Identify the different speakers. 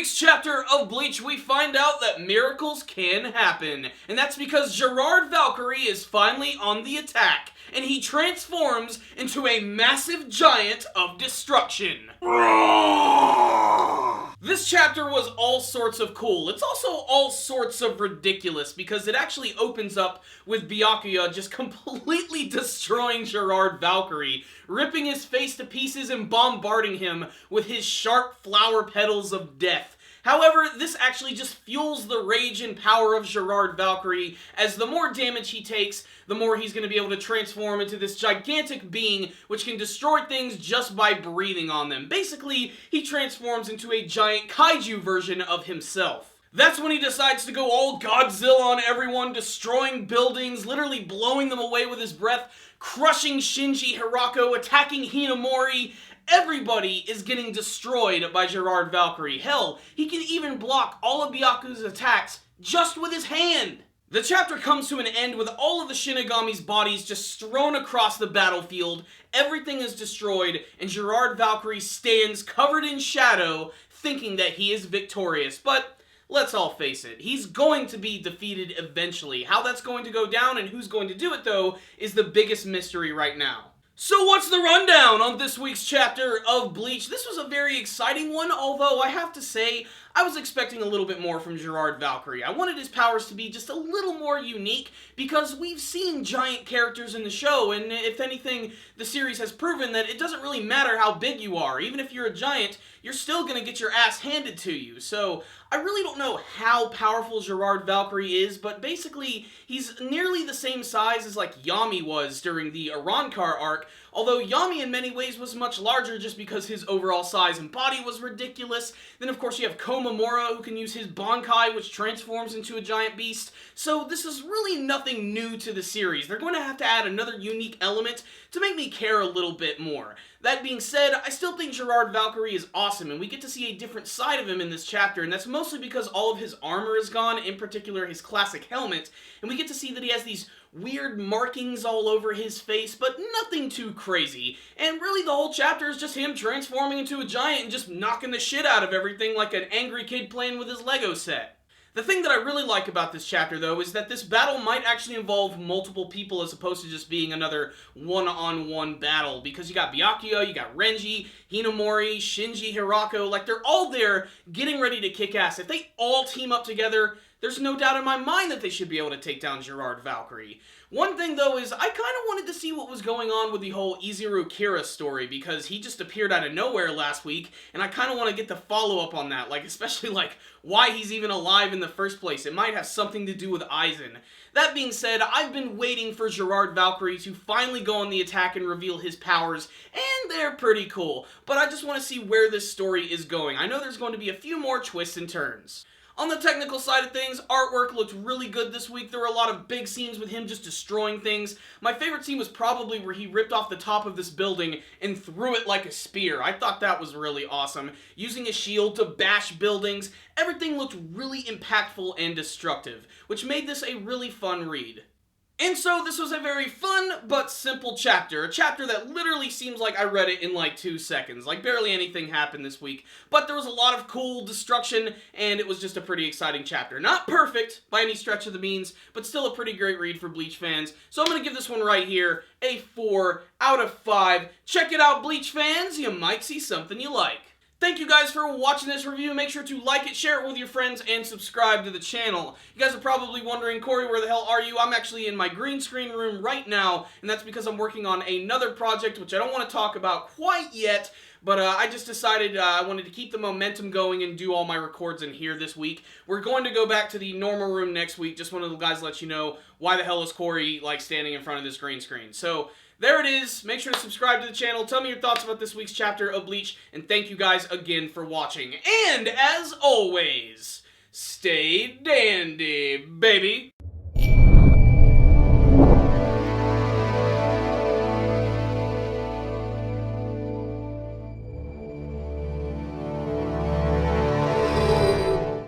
Speaker 1: week's chapter of Bleach, we find out that miracles can happen. And that's because Gerard Valkyrie is finally on the attack, and he transforms into a massive giant of destruction. This chapter was all sorts of cool. It's also all sorts of ridiculous because it actually opens up with Byakuya just completely destroying Gerard Valkyrie, ripping his face to pieces and bombarding him with his sharp flower petals of death. However, this actually just fuels the rage and power of Gerard Valkyrie, as the more damage he takes, the more he's going to be able to transform into this gigantic being which can destroy things just by breathing on them. Basically, he transforms into a giant kaiju version of himself. That's when he decides to go all Godzilla on everyone, destroying buildings, literally blowing them away with his breath, crushing Shinji Hirako, attacking Hinamori. Everybody is getting destroyed by Gerard Valkyrie. Hell, he can even block all of Byakuya's attacks just with his hand. The chapter comes to an end with all of the Shinigami's bodies just strewn across the battlefield. Everything is destroyed, and Gerard Valkyrie stands covered in shadow, thinking that he is victorious. But let's all face it, he's going to be defeated eventually. How that's going to go down and who's going to do it, though, is the biggest mystery right now. So what's the rundown on this week's chapter of Bleach? This was a very exciting one, although I have to say, I was expecting a little bit more from Gerard Valkyrie. I wanted his powers to be just a little more unique, because we've seen giant characters in the show, and if anything, the series has proven that it doesn't really matter how big you are. Even if you're a giant, you're still gonna get your ass handed to you. So, I really don't know how powerful Gerard Valkyrie is, but basically, he's nearly the same size as like Yami was during the Arrancar arc, although Yami in many ways was much larger just because his overall size and body was ridiculous. Then of course you have Komamura, who can use his Bankai, which transforms into a giant beast. So this is really nothing new to the series. They're going to have to add another unique element to make me care a little bit more. That being said, I still think Gerard Valkyrie is awesome, and we get to see a different side of him in this chapter, and that's mostly because all of his armor is gone, in particular his classic helmet, and we get to see that he has these weird markings all over his face, but nothing too crazy. And really the whole chapter is just him transforming into a giant and just knocking the shit out of everything like an angry kid playing with his Lego set. The thing that I really like about this chapter, though, is that this battle might actually involve multiple people as opposed to just being another one-on-one battle, because you got Byakuya, you got Renji, Hinamori, Shinji Hirako, like they're all there getting ready to kick ass. If they all team up together, there's no doubt in my mind that they should be able to take down Gerard Valkyrie. One thing, though, is I kind of wanted to see what was going on with the whole Izuru Kira story, because he just appeared out of nowhere last week, and I kind of want to get the follow-up on that, like, especially, like, why he's even alive in the first place. It might have something to do with Aizen. That being said, I've been waiting for Gerard Valkyrie to finally go on the attack and reveal his powers, and they're pretty cool, but I just want to see where this story is going. I know there's going to be a few more twists and turns. On the technical side of things, artwork looked really good this week. There were a lot of big scenes with him just destroying things. My favorite scene was probably where he ripped off the top of this building and threw it like a spear. I thought that was really awesome. Using a shield to bash buildings, everything looked really impactful and destructive, which made this a really fun read. And so this was a very fun but simple chapter. A chapter that literally seems like I read it in like 2 seconds. Like barely anything happened this week. But there was a lot of cool destruction, and it was just a pretty exciting chapter. Not perfect by any stretch of the means, but still a pretty great read for Bleach fans. So I'm going to give this one right here a 4 out of 5. Check it out, Bleach fans. You might see something you like. Thank you guys for watching this review. Make sure to like it, share it with your friends, and subscribe to the channel. You guys are probably wondering, Corey, where the hell are you? I'm actually in my green screen room right now, and that's because I'm working on another project, which I don't want to talk about quite yet, but I just decided I wanted to keep the momentum going and do all my records in here this week. We're going to go back to the normal room next week. Just wanted to guys let you know why the hell is Corey like standing in front of this green screen. So there it is. Make sure to subscribe to the channel. Tell me your thoughts about this week's chapter of Bleach. And thank you guys again for watching. And as always, stay dandy, baby.